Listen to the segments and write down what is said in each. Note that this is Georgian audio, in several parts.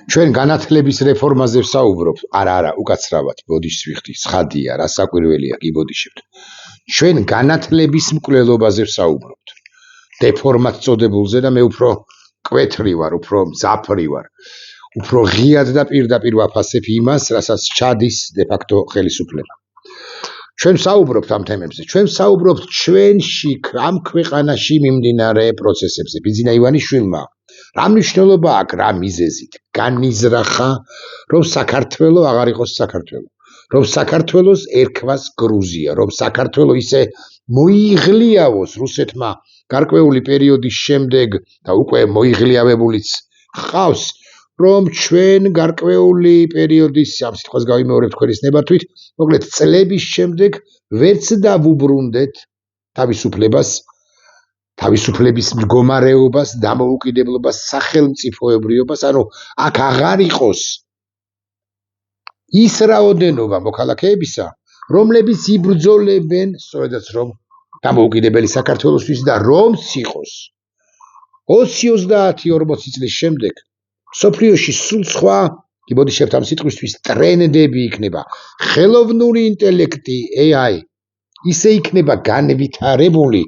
ჩვენ განათლების რეფორმაზე ვსაუბრობთ. არა, უკაცრავად, ბოდიშს ვიხდი, ცხადია, რა საკვირველია, კი ბოდიშებთ. ჩვენ განათლების მკვლელობაზე ვსაუბრობთ. დეფორმად წოდებულზე და მე უფრო კვეთრი ვარ, უფრო მძაფრი ვარ. უფრო ღიად და პირდაპირ ვაფასებ იმას, რასაც ჩადის დე-ფაქტო ხელისუფლება. ჩვენ ვსაუბრობთ ამ თემებზე. ჩვენ ვსაუბრობთ ჩვენში, ამ ქვეყანაში მიმდინარე პროცესებზე. ბიძინა ივანიშვილმა რა მნიშვნელობა აქვს, რა მიზეზით განიზრახა, რომ საქართველო აღარ იყოს საქართველო, რომ საქართველოს ერქვას გრუზია, რომ საქართველო ისე მოიღლიავოს რუსეთმა გარკვეული პერიოდის შემდეგ და უკვე მოიღლიავებულიც ხავს, რომ ჩვენ გარკვეული პერიოდის ამ სიტყვას გავიმეორებ თქვენის ნებართვით, მოკლედ წლების შემდეგ ვერც დავუბრუნდეთ თავისუფლებას, თავისუფლების მდგომარეობას, დამოუკიდებლობას, სახელმწიფოებრიობას, ანუ აქ აღარ იყოს ის რაოდენობა მოქალაქეებისა, რომლებიც იბრძოლებენ, სწორედაც რომ დამოუკიდებელი საქართველოსთვის და რომც იყოს 20-30-40 წლის შემდეგ სოფლიოში სულ სხვა, კი ბოდიშებთ ამ სიტყვისთვის ტრენდები იქნება, ხელოვნური ინტელექტი, AI, ისე იქნება განვითარებული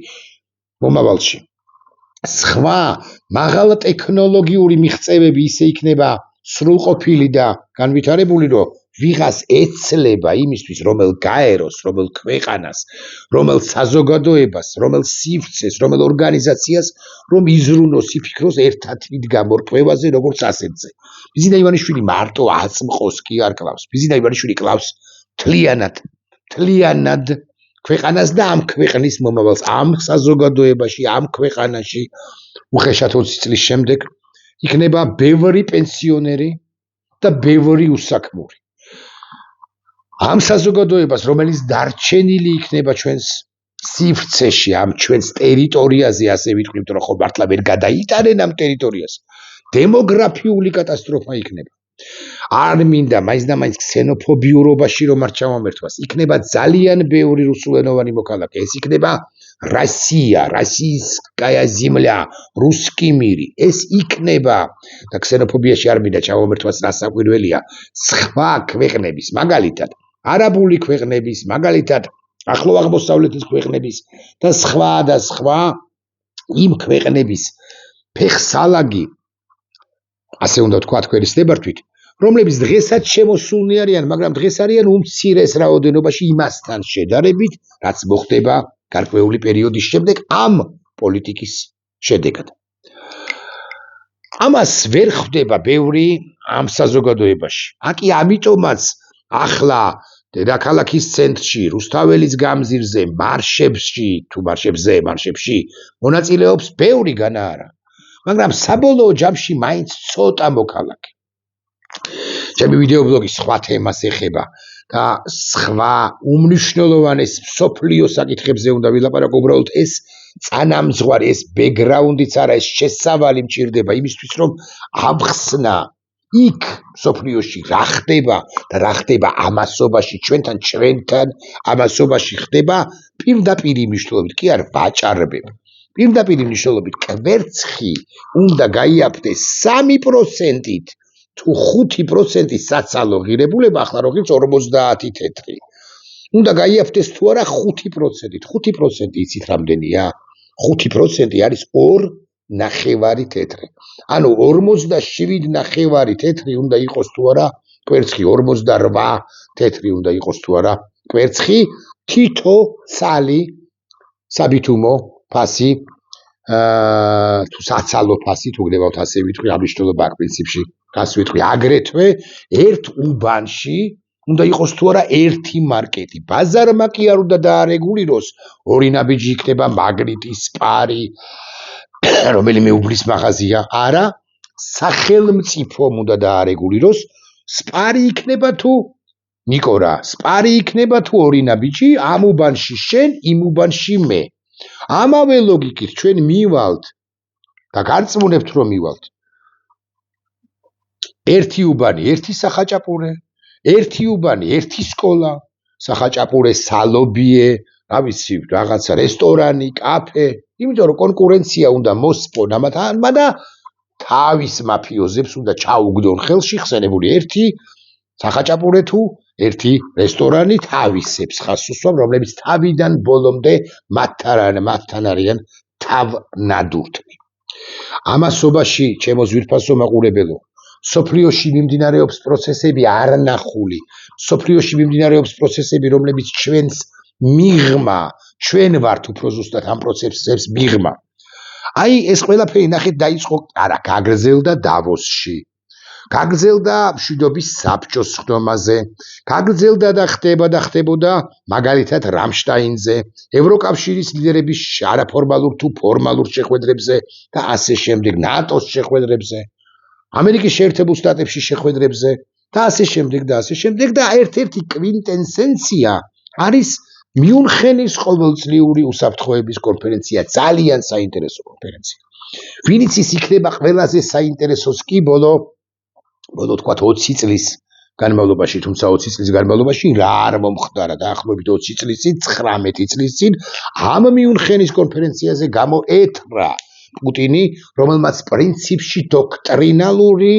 მომავალში. სხვა მაღალ ტექნოლოგიური მიღწევები ისე იქნება სრულყოფილი და განვითარებული, რომ ვიღას ეცლება იმისთვის, რომელ გაეროს, რომელ ქვეყანას, რომელ საზოგადოებას, რომელ სივრცეს, რომელ ორგანიზაციას, რომ იზრუნოს, იფიქროს ერთად გამორკვევაზე, როგორც ასეთზე. ბიძინა ივანიშვილი მარტო აწმყოს კი არ კლავს. ბიძინა ივანიშვილი კლავს მთლიანად ქვეყანას და ამ ქვეყნის მომავალს, ამ საზოგადოებაში, ამ ქვეყანაში უხეშად 20 წლის შემდეგ იქნება ბევრი პენსიონერი და ბევრი უსაქმური. ამ საზოგადოებას, რომელიც დარჩენილი იქნება ჩვენს სივრცეში, ამ ჩვენს ტერიტორიაზე, ასე ვიტყვით, რომ ხო მართლა ვერ გადაიტანენ ამ ტერიტორიას, დემოგრაფიული კატასტროფა იქნება. არ მინდა მაინც და მაინც ქსენოფობიურობაში რომ არ ჩავამერთვას, იქნება ძალიან ბევრი რუსულენოვანი მოქალაქე, ეს იქნება Россия, российская земля, русский мир. ეს იქნება და ქსენოფობიაში არ მინდა ჩავამერთვას რა საკვირველია, სხვა ქვეყნების, მაგალითად, არაბული ქვეყნების, მაგალითად, ახლო აღმოსავლეთის ქვეყნების და სხვა იმ ქვეყნების ფეხსალაგი, ასე უნდა ვთქვა თქვენის ნებართვით, რომლებიც დღესაც შემოსულნი არიან, მაგრამ დღეს არიან უმცირეს რაოდენობაში იმასთან შედარებით, რაც მოხდება გარკვეული პერიოდის შემდეგ ამ პოლიტიკის შედეგად. ამას ვერ ხვდება ბევრი ამ საზოგადოებაში. აკი ამიტომაც ახლა დედაქალაქის ცენტრში, რუსთაველის გამზირზე, მარშებში მონაწილეობს ბევრი განაარა, მაგრამ საბოლოო ჯამში მაინც ცოტა მოქალაქე. ჩემი ვიდეობლოგი სხვა თემას ეხება და სხვა უმნიშვნელოვანეს მსოფლიო საკითხებზე უნდა ვილაპარაკო, უბრალოდ ეს წანამძღვარი, ეს ბექგრაუნდიც არა, ეს შესავალი მჭირდება იმისთვის, რომ ავხსნა იქ მსოფლიოში რა ხდება და რა ხდება ამასობაში, ჩვენთან ამასობაში ხდება პირდაპირი მნიშვნელობით, კი არ ვაჭარბებ. პირდაპირი მნიშვნელობით კვერცხი უნდა გაიაფრდეს 3%-ით თუ 5% საცალო ღირებულება, ახლა როგორც 50 თეთრი. უნდა გაიაფრდეს თუ არა 5%-ით. 5% იცით რამდენია? 5% არის 2.5 თეთრი. ანუ 47.5 თეთრი უნდა იყოს თუ არა კვერცხი, 48 თეთრი უნდა იყოს თუ არა კვერცხი, თითო ცალი საბითუმო ფასი, თუ საცალო ფასი, თუ გნებავთ ასე ვიტყვი, ამ მნიშვნელობა აქვს პრინციპში. გას ვიტყვი, აგრეთვე ერთ უბანში უნდა იყოს თუ არა ერთი მარკეტი. ბაზარმა კი არ უნდა დაარეგულიროს, ორი ნაბიჯი იქნება მაგნიტი, სპარი, რომელიმე უბნის მაღაზია. არა, სახელმწიფომ უნდა დაარეგულიროს, სპარი იქნება თუ ნიკორა, სპარი იქნება თუ ორი ნაბიჯი, ამ უბანში შენ, იმ უბანში მე. ამავე ლოგიკით ჩვენ მივალთ და გარწმუნებთ რომ მივალთ. ერთი უბანი, ერთი სახაჭაპურე, ერთი უბანი, ერთი სკოლა, სახაჭაპურე, სალობიე, რა ვიცი, რაღაცა რესტორანი, კაფე, იმიტომ რომ კონკურენცია უნდა მოსპონ ამათ და თავის მაფიოზებს უნდა ჩაუგდონ ხელში ხსენებული ერთი სახაჭაპურე თუ ერთი რესტორანი თავისებს ხას უსვამ, რომლებიც თავიდან ბოლომდე მათთან არიან თავნადურთნი. ამასობაში, ჩემო ძვირფასო მაყურებელო, სოფლიოში მიმდინარეობს პროცესები არნახული, სოფლიოში მიმდინარეობს პროცესები, რომლებიც ჩვენს მიღმა, ჩვენ ვართ უფრო ზუსტად ამ პროცესებს მიღმა. აი ეს ყველაფერი ნახეთ დაიწყო, არა, გაგრძელდა დავოსში. გაგრძელდა მშვიდობის საბჭოს ხდომაზე, გაგრძელდა და ხდებოდა მაგალითად რამშტაინზე, ევროკავშირის ლიდერების არაფორმალურ თუ ფორმალურ შეხვედრებზე და ასე შემდეგ, ნატოს შეხვედრებზე, ამერიკის შეერთებულ შტატებში შეხვედრებზე და ასე შემდეგ და ერთ-ერთი კვინტესენცია არის მიუნხენის ყოველწლიური უსაფრთხოების კონფერენცია, ძალიან საინტერესო კონფერენცია. ვინც ის იქნება ყველაზე საინტერესოს კი ბოლო თქვათ 20 წლის განმავლობაში, თუმცა 20 წლის განმავლობაში რა არ მომხდარა, დაახლოებით 20 წლის წინ, 19 წლის წინ ამ მიუნხენის კონფერენციაზე გამოეთრა პუტინი, რომელმაც პრინციპში დოქტრინალური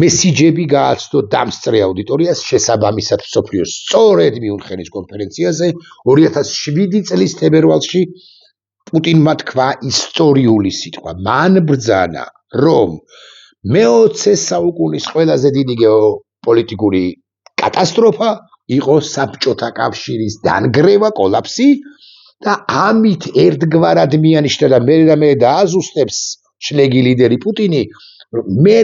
მესიჯები გააცნო დამსწრე აუდიტორიას შესაბამისად მსოფლიოს სწორედ მიუნხენის კონფერენციაზე 2007 წლის თებერვალში პუტინმა თქვა ისტორიული სიტყვა, მან ბრძანა, რომ მე-20 საუკუნის ყველაზე დიდი გეოპოლიტიკური კატასტროფა იყო საბჭოთა კავშირის დანგრევა, კოლაფსი და ამით ერთგვარად მიანიშნა და მე დააზუსტებს შლეგი ლიდერი პუტინი, მე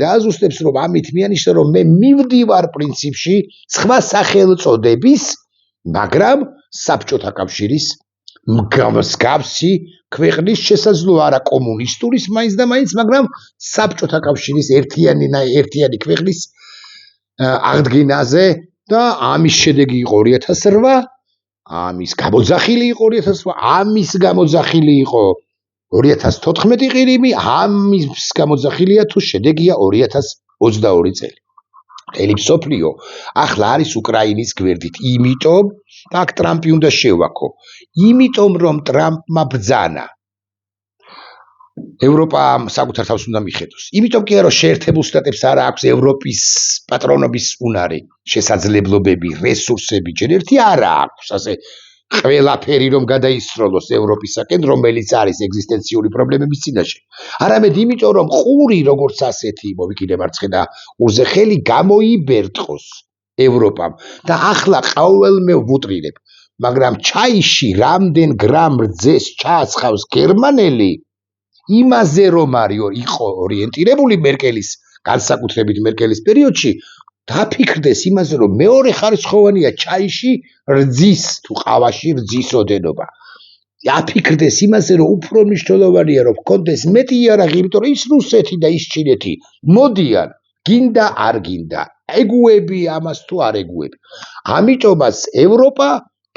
დააზუსტებს, რომ ამით მიანიშნა, რომ მე მივდივარ პრინციპში სხვა სახელწოდების, მაგრამ საბჭოთა კავშირის მსგავსი ქვეყნის შესაძლოა, არა კომუნისტურის მაინც და მაინც, მაგრამ საბჭოთა კავშირის ერთიანი ქვეყნის აღდგენაზე და ამის შედეგი იყო 2008, ამის გამოძახილი იყო 2008, ამის გამოძახილი იყო 2014 ყირიმი, ამის გამოძახილია თუ შედეგია 2022 წელი. მთელი მსოფლიო ახლა არის უკრაინის გვერდით, იმიტომ და აქ ტრამპი უნდა შევაქო, იმიტომ რომ ტრამპმა ბრძანა ევროპამ საკუთარ თავს უნდა მიხედოს. იმიტომ კი არა, რომ შეერთებულ შტატებს არ აქვს ევროპის პატრონობის უნარი, შესაძლებლობები, რესურსები, ჯერ ერთი არ აქვს ასე ყველაფერი რომ გადაისროლოს ევროპისაკენ, რომელიც არის ეგზისტენციური პრობლემების წინაშე. არამედ იმიტომ რომ ყური როგორც ასეთი, მოვიკიდე მარცხენა ყურზე ხელი გამოიბერტყოს ევროპამ და ახლა ყოველმე ვუტრირებ, მაგრამ ჩაიში რამდენ გრამ რძეს ჩააცხავს გერმანელი, იმაზე რომ იყო ორიენტირებული მერკელის, განსაკუთრებით მერკელის პერიოდში, დაფიქრდეს იმაზე, რომ მეორე ხარისხოვანია ჩაიში რძის თუ ყავაში რძის ოდენობა. დაფიქრდეს იმაზე, რომ უფრო მნიშვნელოვანია, რომ გქონდეს მეტი იარაღი, იმიტომ რომ ის რუსეთი და ის ჩინეთი მოდიან, გინდა არ გინდა, ეგუები ამას თუ არ ეგუები. ამიტომაც ევროპა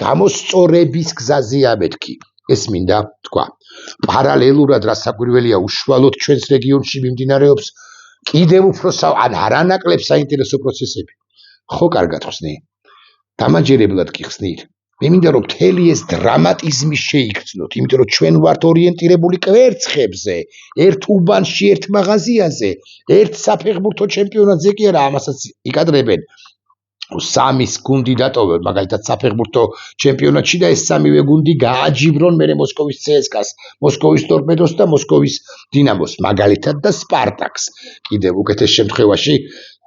გამოსწორების გზაზე ამეთქი. ეს მინდა თქვა. პარალელურად რასაკვირველია, უშუალოდ ჩვენს რეგიონში მიმდინარეობს კიდევ უფრო ან არანაკლებ საინტერესო პროცესები. ხო, კარგად ხსნი. დამაჯერებლად კი ხსნით. მე მინდა რომ მთელი ეს დრამატიზმი შეიგრძნოთ, იმიტომ რომ ჩვენ ვართ ორიენტირებული კვერცხებზე, ერთ უბანში, ერთ მაღაზიაზე, ერთ საფეხბურთო ჩემპიონატზე კი არა, ამასაც იკადრებენ. სამის გუნდი დატოვებენ, მაგალითად საფეხბურთო ჩემპიონატში და ეს სამივე გუნდი გააჯიბრონ მერე მოსკოვის CSKA-ს, მოსკოვის ტორპედოს და მოსკოვის დინამოს, მაგალითად და სპარტაკს. კიდევ უკეთეს შემთხვევაში,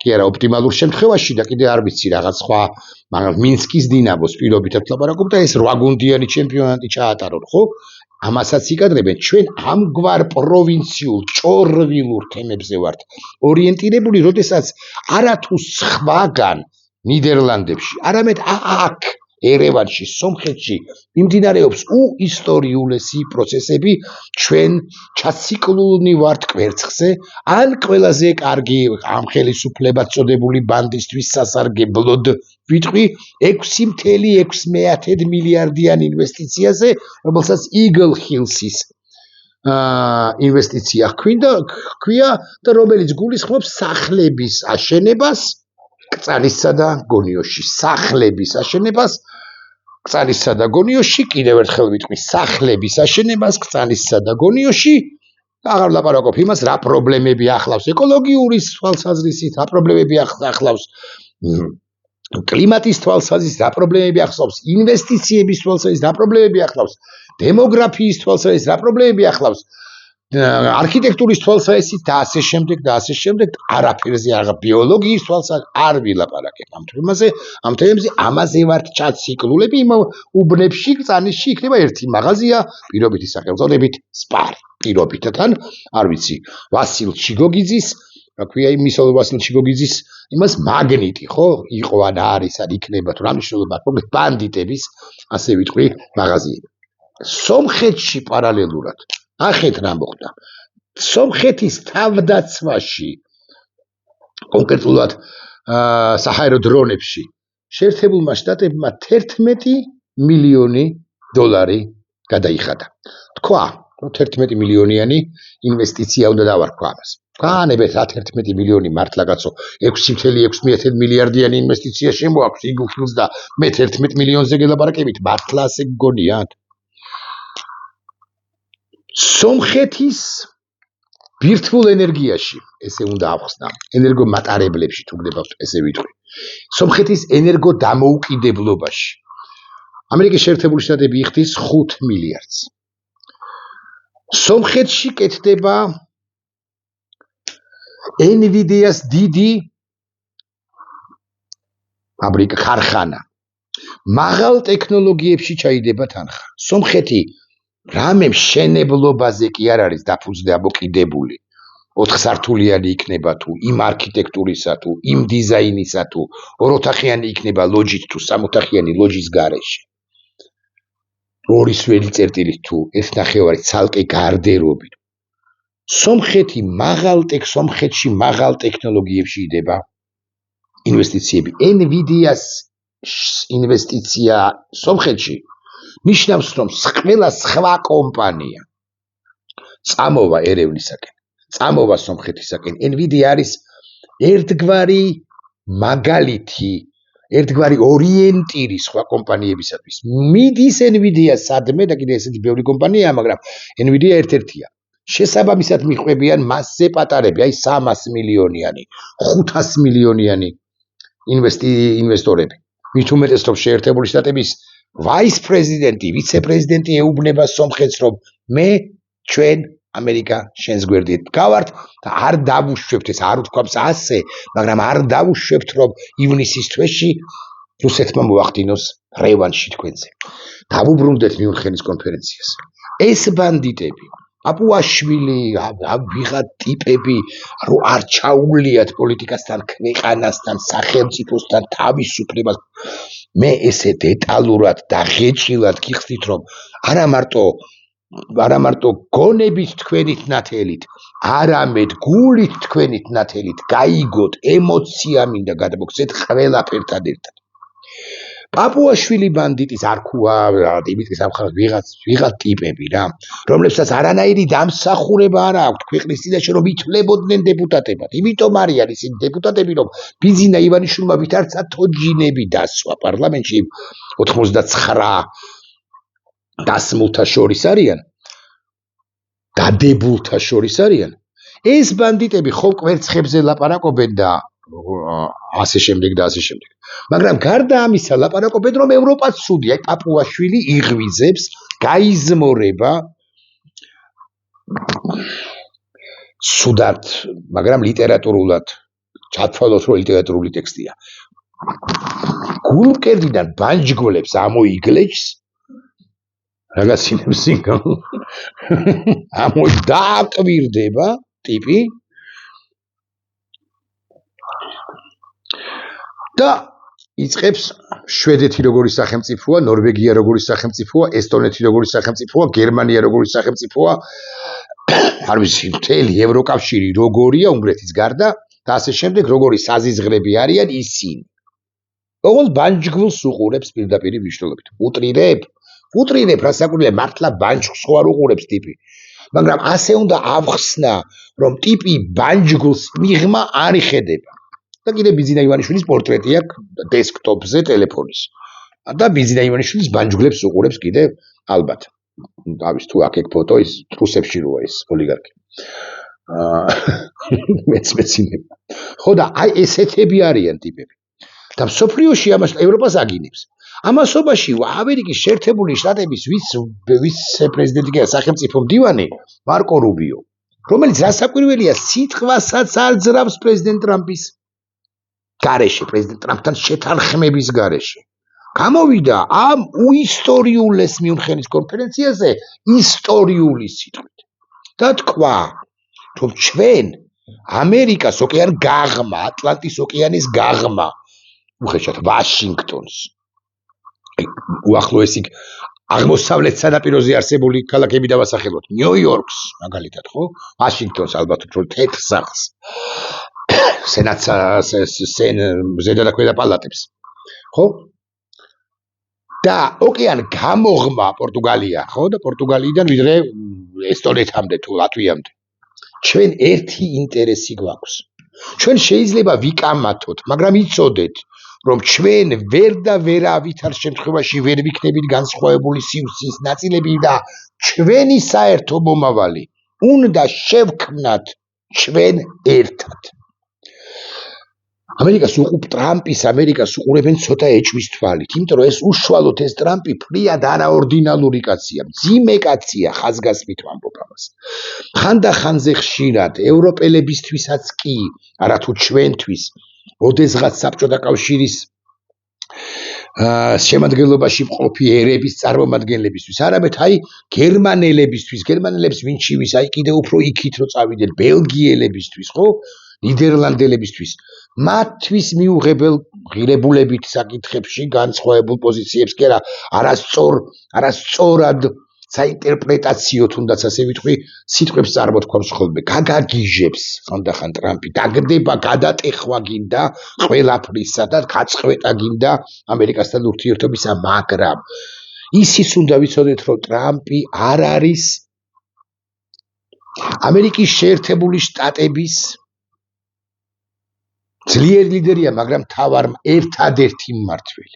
კი არა, ოპტიმალურ შემთხვევაში და კიდე არ ვიცი რაღაც სხვა, მაგრამ მინსკის დინამოს პირობითად ლაპარაკობ და ეს 8 გუნდიანი ჩემპიონატი ჩაატარონ, ხო? ამასაც იკადრებენ, ჩვენ ამგვარ პროვინციულ, ჭორვილურ თემებზე ვართ ორიენტირებული, როდესაც არათუ სხვაგან ნიდერლანდებში, არამედ აქ ერევანში, სომხეთში მიმდინარეობს უისტორიულესი პროცესები, ჩვენ ჩაციკლულნი ვართ კვერცხზე, ან ყველაზე კარგი ამ ხელისუფლებად წოდებული ბანდისთვის სასარგებლოდ ვიტყვი 6.6 მილიარდიან ინვესტიციაზე, რომელსაც Eagle Hills-ის ინვესტიცია ჰქვია და რომელიც გულისხმობს სახლების აშენებას კწალისა და გონიოში, სახლების აშენებას კწალისა და გონიოში, კიდევ ერთხელ ვიტყვი, სახლების აშენებას კწალისა და გონიოში აღარ ვლაპარაკობ იმას, რა პრობლემები ახლავს ეკოლოგიური თვალსაზრისით, რა პრობლემები ახლავს კლიმატის თვალსაზრისით, რა პრობლემები ახლავს ინვესტიციების თვალსაზრისით, რა პრობლემები ახლავს დემოგრაფიის თვალსაზრისით, რა პრობლემები ახლავს არქიტექტურის თვალსაზრისით და ასე შემდეგ, არაფერზე აღარ ბიოლოგიის თვალსაზრისით არ ვილაპარაკებ ამ თემებზე, ამაზე ვართ ჩაციკლულები, იმ უბნებში, წანისში იქნება ერთი მაღაზია, პირობითი სახელწოდებით სპარი. პირობითთან, არ ვიცი, ვასილ ჩიგოგიძის, რა ქვია იმის ვასილ ჩიგოგიძის, იმას მაგნიტი, ხო? იყო ან არის, ან იქნება თუ რა მნიშვნელობა აქვს, მოკლედ ბანდიტების, ასე ვიტყვი, მაღაზიები. სომხეთში პარალელურად ახეთ რა მოხდა. სომხეთის თავდაცვაში, კონკრეტულად საჰაერო დრონებში, შეერთებულმა შტატებმა 11 მილიონი დოლარი გადაიხადა. თქვა 11 მილიონიანი ინვესტიცია უნდა დავარქვა ამას. განებეთ რა 11 მილიონი მართლა კაცო 6.6 მილიარდიანი ინვესტიცია შემოაქვს იგულს და მე 11 მილიონზე გელაპარაკებით, მართლა ასე გგონიათ? სომხეთის ბირთვულ ენერგიაში, ესე უნდა ავხსნა, ენერგომატარებლებში თუ გდებავთ, ესე ვიტყვი. სომხეთის ენერგო დამოუკიდებლობაში. ამერიკის შეერთებული შტატები იხდის 5 მილიარდს. სომხეთში კეთდება NVIDIA-ს დიდი ფაბრიკა, ქარხანა. მაღალ ტექნოლოგიებში ჩაიდება თანხა. სომხეთი რამე მშენებლობაზე კი არ არის დამოკიდებული. 4 სართულიანი იქნება თუ იმ არქიტექტურისა თუ იმ დიზაინისა თუ 2 ოთახიანი იქნება ლოჯით თუ 3 ოთახიანი ლოჯის გარეშე. 2 სველი წერტილით თუ 1.5 ცალკე გარდერობით. სომხეთში მაღალ ტექნოლოგიებში იდება ინვესტიციები. NVIDIA-ს ინვესტიცია სომხეთში ნიშნავს, რომ ყველა სხვა კომპანია წამოვა ერევნისაკენ, წამოვა სომხეთისაკენ. NVIDIA არის ერთგვარი მაგალითი, ერთგვარი ორიენტირი სხვა კომპანიებისათვის. მიდის NVIDIA სადმე და კიდე ესეთი ბევრი კომპანიაა, მაგრამ NVIDIA ერთ-ერთია. შესაბამისად მიყვებიან მასზე პატარები, აი 300 მილიონიანი, 500 მილიონიანი ინვესტორები. მით უმეტეს რომ შეერთებული შტატების ვაის-პრეზიდენტი, ვიცე-პრეზიდენტი ეუბნება სომხეთს, რომ მე ჩვენ ამერიკა შენს გვერდით გავართ და არ დავუშვებთ, ეს არ უთქვამს ასე, მაგრამ არ დავუშვებთ, რომ ივნისის თვეში რუსეთმა მოახდინოს რევანში თქვენზე. დავუბრუნდეთ მიუნხენის კონფერენციას. ეს ბანდიტები აპუაშვილი, ვიღა ტიპები, რო არ ჩაუვლიათ პოლიტიკასთან, ქვეყანასთან, სახელმწიფოსთან, თავისუფლებას. მე ესე დეტალურად და ღეჭილად გიხსნით, რომ არა მარტო გონებით თქვენით ნათელით, არამედ გულით თქვენით ნათელით, გაიგოთ, ემოცია მინდა გადმოგცეთ ყველაფერთან ერთად. პაპუაშვილი ბანდიტის არქუა, დიმიტრის ამხელად ვიღა ტიპები რა, რომლებსაც არანაირი დამსახურება არ აქვს ქვეყნის წინაშე, რომ ითვლებოდნენ დეპუტატებად. იმიტომ არიან ისინი დეპუტატები, რომ ბიზინა ივანიშვილმა ვითარცა თოჯინები დასვა პარლამენტში 89 დასმულთა შორის არიან, დადებულთა შორის არიან. ეს ბანდიტები ხო კვერცხებზე ლაპარაკობენ და ასე შემდეგ. მაგრამ გარდა ამისა ლაპარაკობენ, რომ ევროპა ცუდი, აი პაპუაშვილი იღვიძებს, გაიზმორება სუდართ, მაგრამ ლიტერატურულად ჩათვალოთ, რომ ლიტერატურული ტექსტია. გულმკერდიდან ბანჯგოლებს ამოიგლეჯს რაღაცინებს დააკვირდება ტიპი და იწყებს შვედეთი როგორი სახელმწიფოა, ნორვეგია როგორი სახელმწიფოა, ესტონეთი როგორი სახელმწიფოა, გერმანია როგორი სახელმწიფოა, არ ვიცი, მთელი ევროკავშირი როგორია უნგრეთის გარდა და ასე შემდეგ, როგორი საზიზღრები არიან ისინი. ოღონდ ბანჯგვლს უყურებს პირდაპირ მნიშვნელობით. უტრირებ, რასაკვირველია, მართლა ბანჯგვლს ხო არ უყურებს ტიპი. მაგრამ ასე უნდა ავხსნა, რომ ტიპი ბანჯგვლს მიღმა არ იხედება. და კიდე ბიზინა ივანიშვილის პორტრეტი აქვს დესკტოპზე ტელეფონის. და ბიზინა ივანიშვილის ბანჯგვლებს უყურებს კიდე ალბათ. დავის თუ აქ ფოტო ის რუსებში როა ეს ოლიგარქი მეც მეცინება ხო და აი ესეთები არიან ტიპები და მსოფლიოში ამას ევროპას აგინებს ამასობაში ამერიკის შეერთებული შტატების ვიცე-პრეზიდენტი და სახელმწიფო მდივანი მარკო რუბიო რომელიც რასაკვირველია სიტყვასაც არ ძრავს პრეზიდენტ ტრამპის გარეშე პრეზიდენტ ტრამპთან შეთანხმების გარეშე გამოვიდა ამ უისტორიულეს მიუნხენის კონფერენციაზე ისტორიული სიტყვით და თქვა რომ ჩვენ ამერიკას ოკეან გაღმა ატლანტის ოკეანის გაღმა უხეშად ვაშინგტონს უახლოესი აღმოსავლეთ სანაპიროზე არსებული ქალაქები დავასახელოთ ნიუ-იორკს მაგალითად ხო ვაშინგტონს ალბათ უფრო თეთრ სახლს სენატს ზედა და ქვედა პალატებს ხო და ოკეან გამოღმა პორტუგალია ხო და პორტუგალიიდან ვიდრე ესტონეთამდე თუ ლატვიამდე ჩვენ ერთი ინტერესი გვაქვს ჩვენ შეიძლება ვიკამათოთ მაგრამ იცოდეთ რომ ჩვენ ვერ და ვერავითარ შემთხვევაში ვერ ვიქნებით განსხვავებული სივრცის ნაწილები და ჩვენი საერთო მომავალი უნდა შევქმნათ ჩვენ ერთად ამერიკას უყურებ ტრამპის ამერიკას უყურებენ ცოტა ეჭვის თვალით იმიტომ რომ ეს უშუალოდ ეს ტრამპი ფრიად არაორდინალური კაცია მძიმე კაცია ხაზგასმით ვამბობ ამას ხანდახანზე ხშირად ევროპელებისთვისაც კი არათუ ჩვენთვის ოდესღაც საბჭოთა კავშირის შემადგენლობაში მყოფი ერების წარმომადგენლებისთვის არამედ აი გერმანელებს ვინჩივის აი კიდევ უფრო იქით რო წავიდნენ ბელგიელებისთვის ხო ნიდერლანდებისთვის მათთვის მიუღებელ ღირებულებით საკითხებში განსხვავებულ პოზიციებს კი არა არასწორად საინტერპრეტაციო თუნდაც ასე ვიტყვი სიტყვებს წარმოთქვამს ხოლმე გაგაგიჟებს ხანდახან ტრამპი დაგდება გადატეხვა გინდა ყველაფრისა და გაწყვეტა გინდა ამერიკასთან ურთიერთობისა მაგრამ ისიც უნდა ვიცოდეთ რომ ტრამპი არ არის ამერიკის შეერთებული შტატების ძლიერი ლიდერია მაგრამ ერთადერთი მმართველი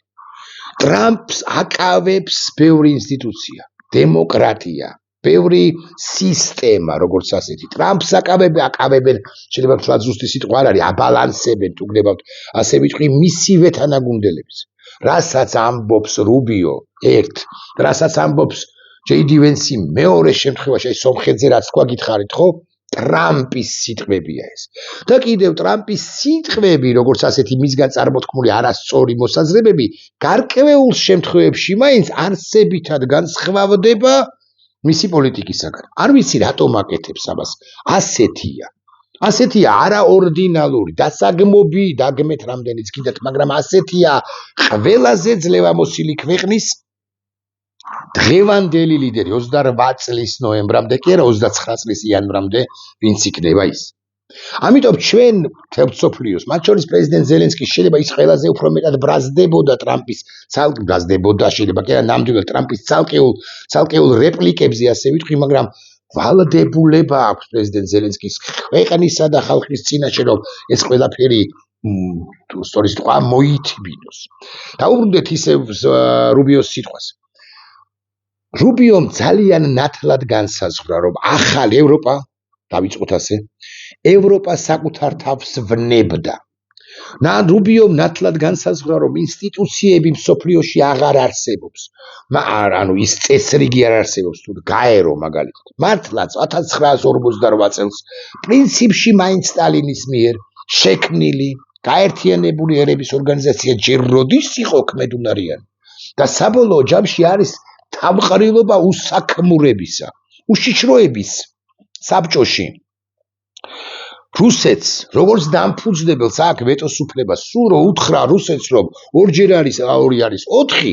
ტრამპს აკავებს ბევრი ინსტიტუცია დემოკრატია ბევრი სისტემა როგორც ასეთი ტრამპს აკავებენ შეიძლება თქვა ზუსტი სიტყვა არ არის აბალანსებენ თუ გნებავთ ასე ვიტყვი მისივე თანაგუნდელებს რასაც ამბობს რუბიო ერთ რასაც ამბობს ჯეიდი ვენსი მეორე შემთხვევაში აი სომხეთზე რაც თქვა გითხარით ხო ტრამპის სიტყვებია ეს და კიდევ ტრამპის სიტყვები როგორც ასეთი მისგან წარმოთქმული არასწორი მოსაზრებები გარკვეულ შემთხვევებში მაინც არსებითად განსხვავდება მისი პოლიტიკისაგან არ ვიცი რატომ აკეთებს ამას ასეთია არაორდინალური დასაგმობი დაგმეთ რამდენიც კიდათ მაგრამ ასეთია ყველაზე ძლევამოსილი ქვეყნის დღევანდელი ლიდერი 28 წლის ნოემბრამდე კი არა 29 წლის იანვრამდე ვინც იქნება ის ამიტომ ჩვენ თემსოფლიოს მათ შორის პრეზიდენტ ზელენსკი შეიძლება ის ყველაზე უფრო მეტად ბრაზდებოდა ტრამპის შეიძლება კი არა ნამდვილად ტრამპის ცალკეულ რეპლიკებზე ასე ვიტყვი მაგრამ ვალდებულება აქვს პრეზიდენტ ზელენსკის ქვეყნისა და ხალხის წინაშე რომ ეს ყველაფერი სწორი სიტყვა მოითბინოს დაუბრუნდეთ ისევ რუბიოს სიტყვას რუბიომ ძალიან ნათლად განსაზღვრა რომ ახალ ევროპა დავიწყოთ ასე ევროპა საკუთარ თავს ვნებდა რუბიომ ნათლად განსაზღვრა რომ ინსტიტუციები მსოფლიოში აღარ არსებობს ანუ ის წესრიგი არ არსებობს თუ გაერო მაგალითად მართლაც 1948 წელს პრინციპში მაინც სტალინის მიერ შექმნილი გაერთიანებული ერების ორგანიზაცია ჯერ როდის იყო ქმედუნარიანი და საბოლოო ჯამში არის თავყრილობა უსაქმურებისა უშიშროების საბჭოში რუსეთს როგორც დამფუძნებელს აქ ვეტოს უფლება სულ რო უთხრა რუსეთს რომ ორჯერ არის 2 არის 4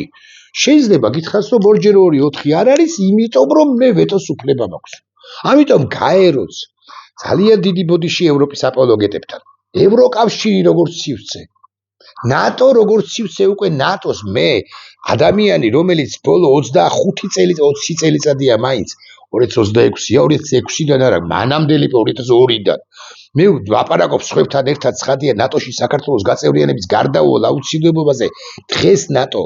შეიძლება გითხრას რომ ორჯერ 2 4 არ არის იმიტომ რომ მე ვეტოს უფლება მაქვს ამიტომ გაეროც ძალიან დიდი ბოდიში ევროპის აპოლოგეტებთან ევროკავშირი როგორც სივრცე ნატო როგორც სივრცე უკვე ნატოს მე ადამიანი რომელიც ბოლო 25 წელი 20 წელიწადია მაინც 2026-ია 2006-დან არა მანამდელი 2002-დან მე ვაპარაკობ სხვებთან ერთად ცხადია ნატოში საქართველოს გაწევრიანების გარდაუვალ აუცილებლობაზე დღეს ნატო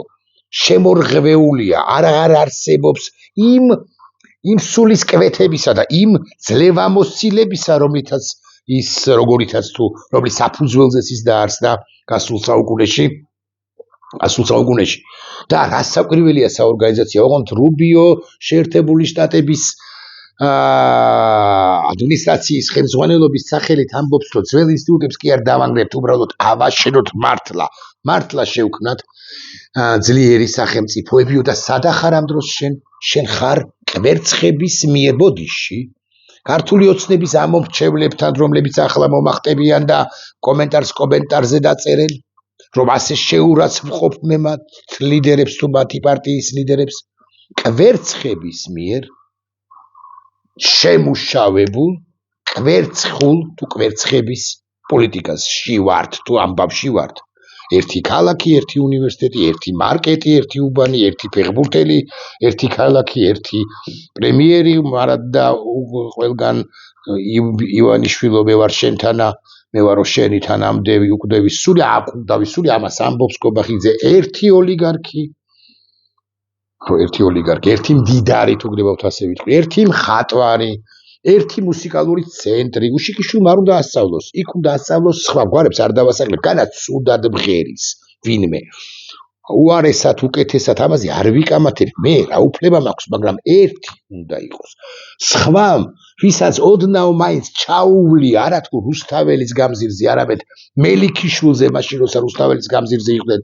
შემორღვეულია, არ არსებობს იმ სულის კვეთებისა და იმ ძლევამოსილებისა, რომლითაც ის როგორითაც თუ რომლის საფუძველზეც ის დაარსდა გასულ საუკუნეში და რასაკვირველია საორგანიზაციო ოღონდ რუბიო შეერთებული შტატების ადმინისტრაციის ხელმძღვანელობის სახელით ამბობს, რომ ძველ ინსტიტუტებს კი არ დავანგრებთ, უბრალოდ ავაშენოთ მართლა შევქმნათ ძლიერი სახელმწიფოებიო და სადახარ ამ დროს შენ ხარ კვერცხების მიერ ბოდიში ქართული ოცნების ამომრჩევლებთან, რომლებიც ახლა მომახტებიან და კომენტარზე დაწერენ, რომ ასე შეურაცხყოფ მე მათ ლიდერებს თუ მათი პარტიის ლიდერებს კვერცხების მიერ შემუშავებულ კვერცხულ თუ კვერცხების პოლიტიკაში ვართ თუ ამბავში ვართ. ერთი ქალაქი, ერთი უნივერსიტეტი, ერთი მარკეტი, ერთი უბანი, ერთი ფეხბურთელი, ერთი ქალაქი, ერთი პრემიერი, მარად და ყველგან ივანიშვილო მე ვარ შენთანა, მე ვარო შენი თანამდევი უკვდები სული ამას ამბობს კობახიძე ერთი ოლიგარქი, ერთი მდიდარი თუ გდებავთ ასე ვიტყვი, ერთი მხატვარი, ერთი მუსიკალური ცენტრი, უშიკიშვილმა არ უნდა ასწავლოს, იქ უნდა ასწავლოს სხვა გვარებს არ დავასაკლებ, განაც ცუდად მღერის ვინმე. უარესად, უკეთესად ამაზე არ ვიკამათებ, მე რა უფლება მაქვს, მაგრამ ერთი უნდა იყოს. სხვამ, ვისაც ოდნავ მაინც ჩაუვლი არა თუ რუსთაველის გამზირზე, არამედ მელიქიშვილზე, მაშინ როცა რუსთაველის გამზირზე იყვნენ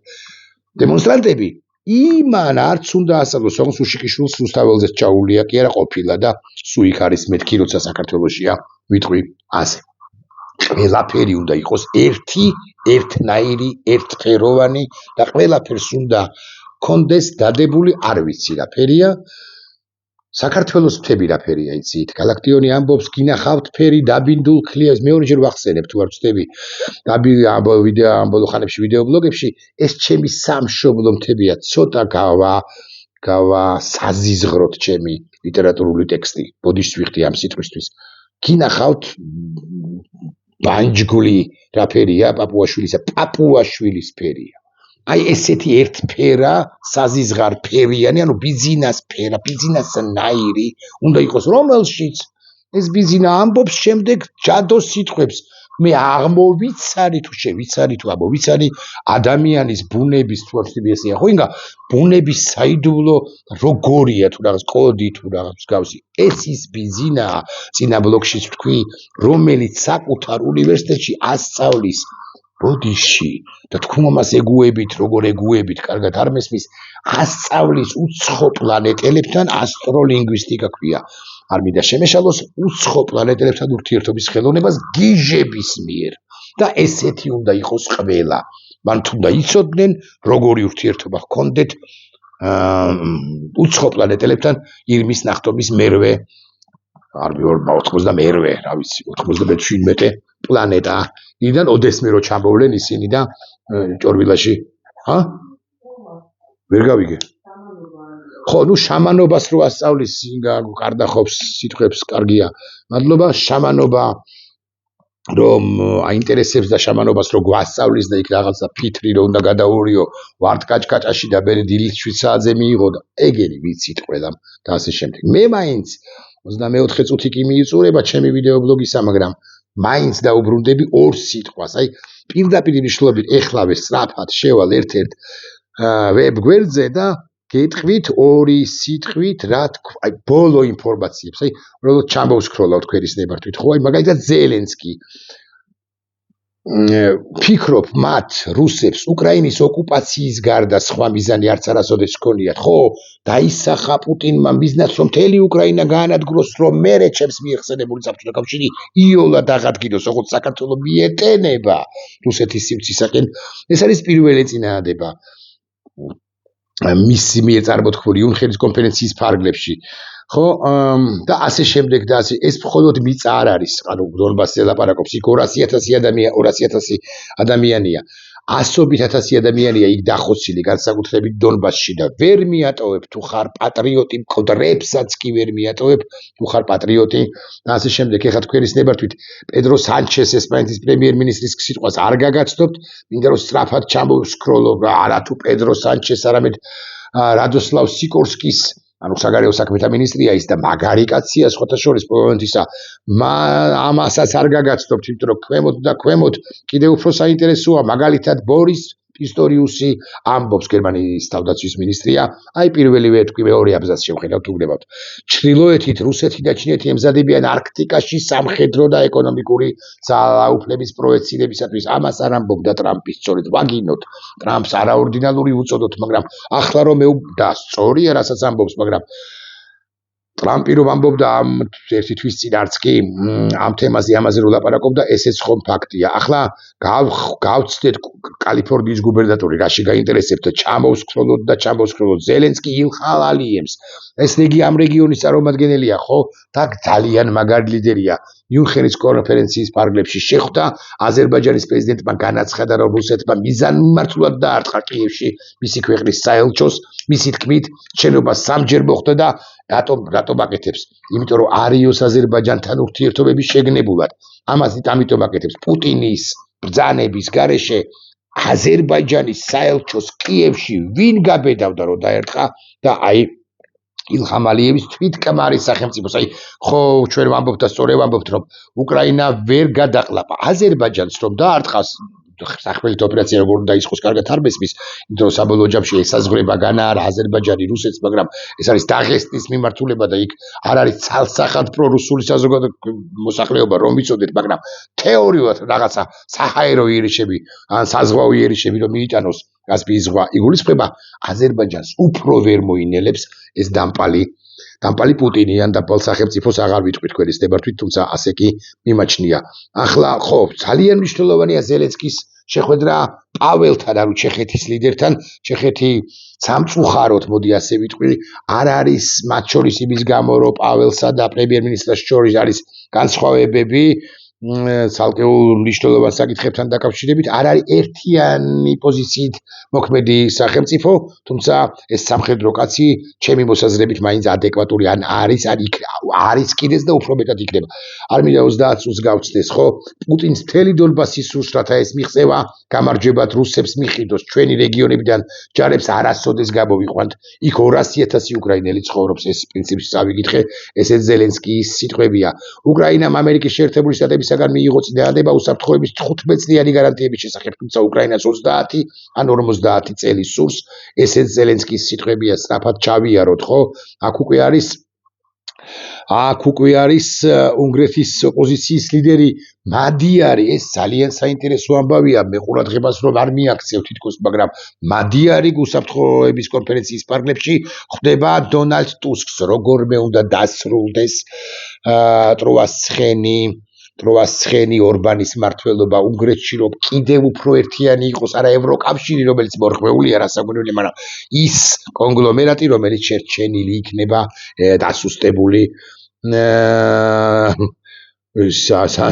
დემონსტრანტები, იმან არც უნდა ასწავლოს, თუმცა უშიკიშვილს რუსთაველზეც ჩაუვლია კი არა ყოფილა და სულ იქ არის მეთქი, როცა საქართველოშია ვიტყვი ასე. ყველაფერი უნდა იყოს ერთნაირი, ერთფეროვანი და ყველაფერს უნდა კონდეს დადებული, არ ვიცი რა ფერია. საქართველოს მთები რა ფერია იცით? გალაქტიონი ამბობს, გინახავთ ფერი დაბინდულ ქლიას, მეორეჯერ ვახსენებ თუ არ ვწდები. ამბოლო ვიდეობლოგებში ეს ჩემი სამშობლო მთებია, ცოტა გავასაზიზღროთ ჩემი ლიტერატურული ტექსტი. ბოდიშს ვიხდი ამ სიტყვისთვის. გინახავთ ბანჯგული რა ფერია, პაპუაშვილის ფერია. აი ესეთი ერთფერა, საზიზღარ ფერიანი, ანუ ბიზინას ფერა, ბიზინასნაირი უნდა იყოს, რომელშიც ეს ბიზინა ამბობს შემდეგ ჯადოს სიტყვებს. მე აღმოვიცარი თუ შევიცარი თუ ამოვიცარი ადამიანის ბუნების თუ არ ვთქვი ესეა, ხო ინგა ბუნების საიდუმლო როგორია თუ რაღაც კოდი თუ რაღაც მსგავსი. ეს ის ბიზინაა, წინა ბლოგშიც ვთქვი, რომელიც საკუთარ უნივერსიტეტში ასწავლის ბოდიში და თქუმამას ეგუებით, როგორ ეგუებით, კარგად არ მესმის, ასწავლის უცხო პლანეტელებთან ასტროლინგვისტიკა ქვია. არ მინდა შემეშალოს უცხო პლანეტელებთან ურთიერთობის ხელოვნებას გიჟების მიერ და ესეთი უნდა იყოს ყველა. მან თუნდა იცოდნენ, როგორი ურთიერთობა ჰქონდეთ უცხო პლანეტელებთან ირმის ნახტომის მერვე, არ ვიცი 91, რა ვიცი, 97 პლანეტა. იდან ოდესმე რო ჩამოვლენ ისინი და ჭორბილაში, ვერ გავიგე. ხო, ნუ შამანობას რო ასწავლის, გარდახობს სიტყვებს, კარგია. მადლობა, შამანობა რომ აინტერესებს და შამანობას რო გვასწავლის და იქ რაღაცა ფიტრი რო უნდა გადაურიო, ვარდკაჭკაჭაში და ბერი დილიჩვიცაძე მიიღო და ეგერი ვიცით ყველამ და ასე შემდეგ. მე მაინც 24 წუთი კი მიიწურება ჩემი ვიდეობლოგისა, მაგრამ მაინც დაუბრუნდები ორ სიტყვას. აი, პირდაპირ მნიშვნელობით ეხლავე სწრაფად შევალ ერთ-ერთ ვებ გვერდზე და გეტყვით ორი სიტყვით რა თქვა, აი ბოლო ინფორმაციებს, აი უბრალოდ ჩამოვს სკროლავთ ქვერისნებართვით, ხო, აი მაგალითად ზელენსკი ფიქრობ მათ რუსებს უკრაინის ოკუპაციის გარდა სხვა მიზანი არც არასოდეს ჰქონიათ, ხო, დაისახა პუტინმა მიზნად, რომ მთელი უკრაინა გაანადგუროს, რომ მერე ჩემს მიეხსენებული საბჭოთა კავშირი იოლად აღადგინოს, ოღონდ საქართველო მიეტენება რუსეთის სივრცისაკენ. ეს არის პირველი წინააღმდება მისი მიერ წარმოთქმული იუნხერის კონფერენციის ფარგლებში, ხო, და ასე შემდეგ და ასე. ეს მხოლოდ მიწა არ არის, ანუ დონბასზე ლაპარაკობს, იქ 200,000 ადამიანია. ასობით ათასი ადამიანია იქ დახოცილი, განსაკუთრებით დონბასში და ვერ მიატოვებ თუ ხარ პატრიოტი, მკვდრებსაც კი ვერ მიატოვებ თუ ხარ პატრიოტი და ასე შემდეგ. ეხლა თქვენი ნებართვით პედრო სანჩეს ესპანეთის პრემიერ-მინისტრის სიტყვას არ გაგაცნობთ, მინდა რომ სწრაფად ჩამოვსკროლო არა თუ პედრო სანჩეს, არამედ რადოსლავ სიკორსკის ანუ საგარეო საქმეთა მინისტრია ის და მაგარი კაცია სხვათა შორის პროვინცისა ამასაც არ გაგაცნობთ, იმიტომ რომ ქვემოთ კიდევ უფრო საინტერესოა მაგალითად ბორის პისტორიუსი ამბობს გერმანიის თავდაცვის მინისტრია აი პირველივე თქვი მეორე აბზაცში შევხედავთ უგდებავთ ჩრდილოეთით რუსეთი და ჩინეთი ემზადებიან არქტიკაში სამხედრო და ეკონომიკური ძალაუფლების პროექციებისათვის ამას არ ამბობდა ტრამპი სწორედ ვაგინოთ ტრამპს არაორდინალური უწოდოთ მაგრამ ახლა რომ და სწორია რასაც ამბობს მაგრამ ტრამპი რომ ამბობდა ამ ერთი თვის წინ არც კი ამ თემაზე ამაზე რომ ლაპარაკობდა ესეც ხომ ფაქტია ახლა გავცდეთ კალიფორნიის გუბერნატორი რაში გაინტერესებთ და ჩამოვსკროლოთ ზელენსკი ილხარ ალიევს ეს იგი ამ რეგიონის წარმომადგენელია ხო და ძალიან მაგარი ლიდერია მიუნხენის კონფერენციის ფარგლებში შეხვდა აზერბაიჯანის პრეზიდენტმა განაცხადა რომ რუსეთმა მიზანმიმართულად დაარტყა კიევში მისი ქვეყნის საელჩოს მისი თქმით შენობა სამჯერ მოხდა და რატომ აკეთებს იმიტომ რომ არიოს აზერბაიჯანთან ურთიერთობების შეგნებულად ამიტომ აკეთებს პუტინის ბრძანების გარეშე აზერბაიჯანის საელჩოს კიევში ვინ გაბედავდა რომ დაერტყა და აი ილხამ ალიევის თვითკმარის სახელმწიფოს აი ხო ჩვენ ვამბობთ და სწორედ ვამბობთ რომ უკრაინა ვერ გადაყლაპა აზერბაიჯანს რომ დაარტყას სახელმწიფო ოპერაცია როგორ უნდა ისყოს კარგად არ მესმის იმიტომ რომ საბოლოო ჯამში ესაზღვრება განა არა აზერბაიჯანი რუსეთს მაგრამ ეს არის დაღესტნის მიმართულება და იქ არ არის ცალსახად პრორუსული საზოგადო მოსახლეობა რომ ვიცოდეთ მაგრამ თეორიულად რაღაცა საჰაერო იერიშები ან საზღვაო იერიშები რომ მიიტანოს კასპიის ზღვა იგულისხმება აზერბაიჯანს უფრო ვერ მოინელებს ეს დამპალი პუტინი ან დამპალ სახელმწიფოს აღარ ვიტყვი თქვენის ნებართვით თუმცა ასე კი მიმაჩნია ახლა ხო ძალიან მნიშვნელოვანია ზელენსკის შეხვედრა პაველთან ანუ ჩეხეთის ლიდერთან ჩეხეთი სამწუხაროდ მოდი ასე ვიტყვი არ არის მათ შორის იმის გამო რომ პაველსა და პრემიერ-მინისტრს შორის არის განსხვავებები ცალკეულ მნიშვნელოვან საკითხებთან დაკავშირებით არ არის ერთიანი პოზიციით მოქმედი სახელმწიფო თუმცა ეს სამხედრო კაცი ჩემი მოსაზრებით მაინც ადეკვატური ან არის კიდეც და უფრო მეტად იქნება არ მინდა 30 წუთს გავცდეს ხო პუტინს მთელი დონბასის სურს რათა ეს მიღწევა გამარჯვებად რუსებს მიყიდოს ჩვენი რეგიონებიდან ჯარებს არასოდეს გამოვიყვანთ იქ 200,000 უკრაინელი ცხოვრობს ეს პრინციპში წავიკითხე ესეც ზელენსკის სიტყვებია უკრაინამ ამერიკის შეერთებული შტატებისაგან მიიღო წინააღმდება უსაფრთხოების 15 წლიანი გარანტიების შესახებ თუმცა უკრაინას 30 ან 50 წელი სურს ესეც ზელენსკის სიტყვებია სწრაფად ჩავიაროთ ხო აქ უკვე არის უნგრეთის ოპოზიციის ლიდერი მადიარი ეს ძალიან საინტერესო ამბავია მე ყურადღებას რომ არ მიაქცევ თითქოს მაგრამ მადიარი უსაფრთხოების კონფერენციის ფარგლებში ხვდება დონალდ ტუსკს როგორმე უნდა დასრულდეს ტროვასცხენი ორბანის მმართველობა უნგრეთში რომ კიდევ უფრო ერთიანი იყოს არა ევროკავშირი რომელიც მორღვეულია რასაკვირველია მაგრამ ის კონგლომერატი რომელიც შერჩენილი იქნება დასუსტებული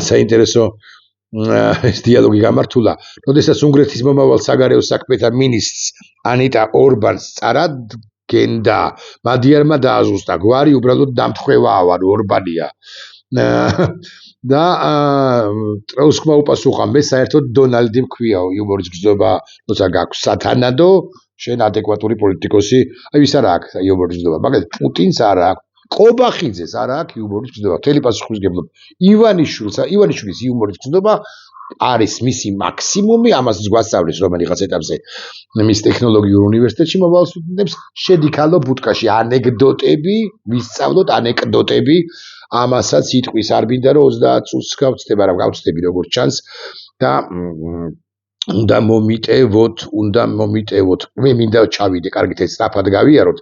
საინტერესო ეს დიალოგი გამართულა როდესაც უნგრეთის მომავალ საგარეო საქმეთა მინისტრს ანიტა ორბანს წარადგენდა მადიარმა დააზუსტა გვარი უბრალოდ დამთხევაა ანუ ორბანია და ტროუსკმა უპასუხა მე საერთოდ დონალდი მქვიაო იუმორის გზნობა როცა გაქვს სათანადო შენ ადეკვატური პოლიტიკოსი აი ვის არა აქვს იუმორის გზნობა მაგალითად პუტინს არა აქვს ყობახიძეს არა აქვს იუმორის გზნობა მთელი პასუხისმგებლობა ივანიშვილის იუმორის გზნობა არის მისი მაქსიმუმი ამას გვასწავლის რომელიღაც ეტაპზე მის ტექნოლოგიურ უნივერსიტეტში მოვალ სტუდენტებს შედიქალო ბუტკაში ანეკდოტები ვისწავლოთ ანეკდოტები ამასაც იტყვის არ მინდა რომ 30 წუთს გავცდები მაგრამ გავცდები როგორც ჩანს და უნდა მომიტევოთ მე მინდა ჩავიდე კარგით ეს სწრაფად გავიაროთ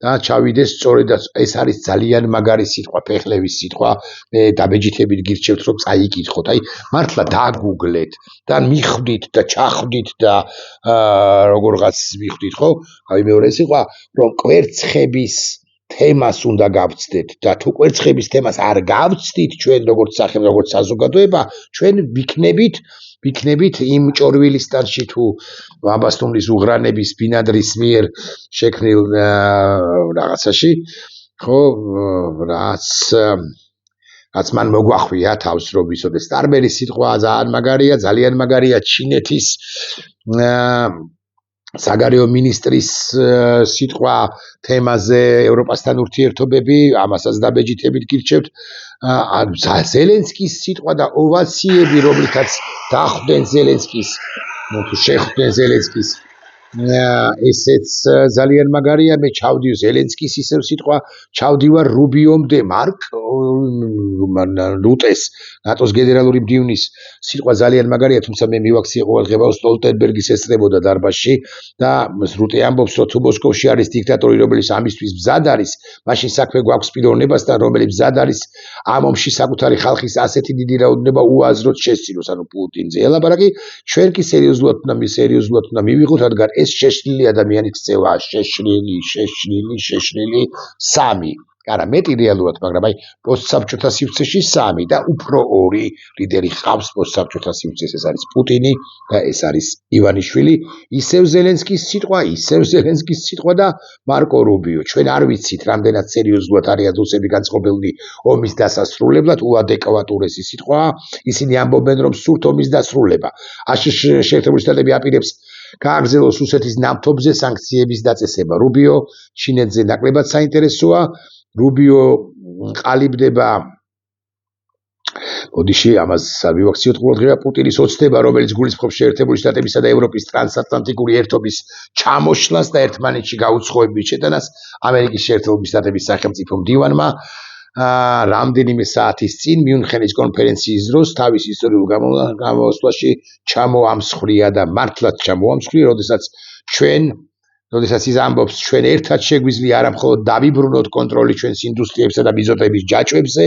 და ჩავიდეს სწორედ ეს არის ძალიან მაგარი სიტყვა ფეხლევის სიტყვა მე დაბეჯითებით გირჩევთ რომ წაიკითხოთ აი მართლა დაგუგლეთ და მიხვდით და ჩახვდით და როგორღაც მიხვდით ხო აი მეორე სიტყვა რომ კვერცხების თემას უნდა გავცდეთ და თუ კვერცხების თემას არ გავცდით ჩვენ როგორც სახე როგორც საზოგადოება ჩვენ ვიქნებით იმ ჭორვილისტანში თუ აბასთუმნის უღრანების ბინადრის მიერ შექმნილ რაღაცაში ხო რაც მან მოგვახვია თავს რომ ვიცოდეს სტარმერის სიტყვა ძალიან მაგარია ჩინეთის საგარეო მინისტრის სიტყვა თემაზე ევროპასთან ურთიერთობები ამასაც დაბეჯითებით გირჩევთ ზელენსკის სიტყვა და ოვაციები რომლითაც დახვდნენ ზელენსკის თუ შეხვდნენ ზელენსკის ესეც ძალიან მაგარია მე ჩავდივარ ზელენსკის ისევ სიტყვა ჩავდივარ რუბიომდე მარკ რუტეს ნატოს გენერალური მდივნის სიტყვა ძალიან მაგარია თუმცა მე მივაქციე ყოველდღიურად სტოლტენბერგის ესწრებოდა დარბაზში და რუტე ამბობს რომ თუ მოსკოვში არის დიქტატორი რომელიც ამისთვის მზად არის მაშინ საქმე გვაქვს პიროვნებასთან რომელიც მზად არის ამ ომში საკუთარი ხალხის ასეთი დიდი რაოდენობა უაზროდ შესწიროს ანუ პუტინზე ელაპარაკი ჩვენ კი სერიოზულად უნდა მივიღოთ რადგან ეს შეშლილი ადამიანის ქცევაა შეშლილი 3 არა მეტი რეალურად მაგრამ აი პოსტსაბჭოთა სივრცეში 3 და უფრო 2 ლიდერი ხავს პოსტსაბჭოთა სივრცეს ეს არის პუტინი და ეს არის ივანიშვილი ისევ ზელენსკის სიტყვა და მარკო რუბიო ჩვენ არ ვიცით რამდენად სერიოზულად არიან რუსები განწყობილნი ომის დასასრულებლად უადეკვატურესი სიტყვაა ისინი ამბობენ რომ სურთ ომის დასრულება შეერთებული შტატები აპირებს გააგრძელოს რუსეთის ნავთობზე სანქციების დაწესება რუბიო ჩინეთზე ნაკლებად საინტერესოა რუბიო ყალიბდება ოდიში ამას მივაქციოთ ყოველდღიურად პუტინის ოცნება რომელიც გულისხმობს შეერთებული შტატებისა და ევროპის ტრანსატლანტიკური ერთობის ჩამოშლას და ერთმანეთში გაუცხოების შეტანას ამერიკის შეერთებული შტატების სახელმწიფო მდივანმა რამდენიმე საათის წინ მიუნხენის კონფერენციის დროს თავის ისტორიულ გამოსვლაში ჩამოამსხვრია და მართლაც ჩამოამსხვრია როდესაც ის ამბობს ჩვენ ერთად შეგვიძლია არა მხოლოდ დავიბრუნოთ კონტროლი ჩვენს ინდუსტრიებსა და მიზოდების ჯაჭვებზე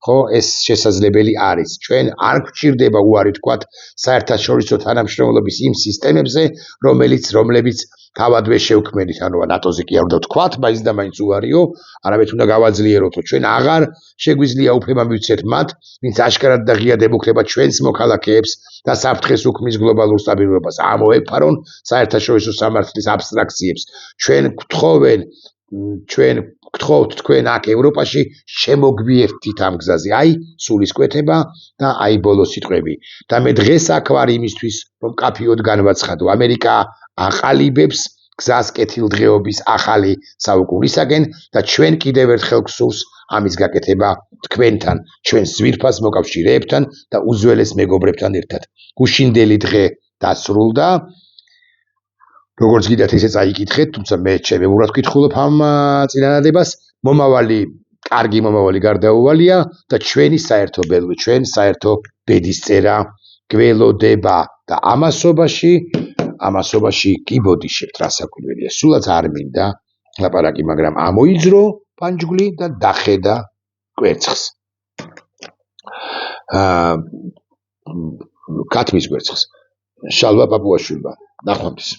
ხო ეს შესაძლებელი არის ჩვენ არ გვჭირდება უარი თქვათ საერთაშორისო თანამშრომლობის იმ სისტემებზე რომლებიც თავადვე შევქმნით ანუ ნატოზე კი არ უნდა ვთქვათ მაინც და მაინც უარიო არამედ უნდა გავაძლიეროთო ჩვენ აღარ შეგვიძლია უფლება მივცეთ მათ ვინც აშკარად და ღიად ემუქრება ჩვენს მოქალაქეებს და საფრთხეს უქმნის გლობალურ სტაბილურობას ამოეფარონ საერთაშორისო სამართლის აბსტრაქციებს ჩვენ გთხოვთ თქვენ აქ ევროპაში შემოგვიერთდით ამ გზაზე აი სულისკვეთება და აი ბოლო სიტყვები და მე დღეს აქ ვარ იმისთვის რომ კაფიოდ განვაცხადო ამერიკა აყალიბებს გზას კეთილდღეობის ახალი საუკუნისაკენ და ჩვენ კიდევ ერთხელ გსურს ამის გაკეთება თქვენთან ჩვენს ძვირფას მოკავშირეებთან და უძველეს მეგობრებთან ერთად გუშინდელი დღე დასრულდა როგორც გიდათ ისე წაიკითხეთ თუმცა მე ჩემებურად ვკითხულობ ამ წინადადებას კარგი მომავალი გარდაუვალია და ჩვენი საერთო ბედისწერა გველოდება და ამასობაში კი ბოდიშებთ რა საკვირველია სულაც არ მინდა ლაპარაკი მაგრამ ამოიძრო პანჯგვლი და დახედა კვერცხს ქათმის კვერცხს შალვა პაპუაშვილმა ნახვამდის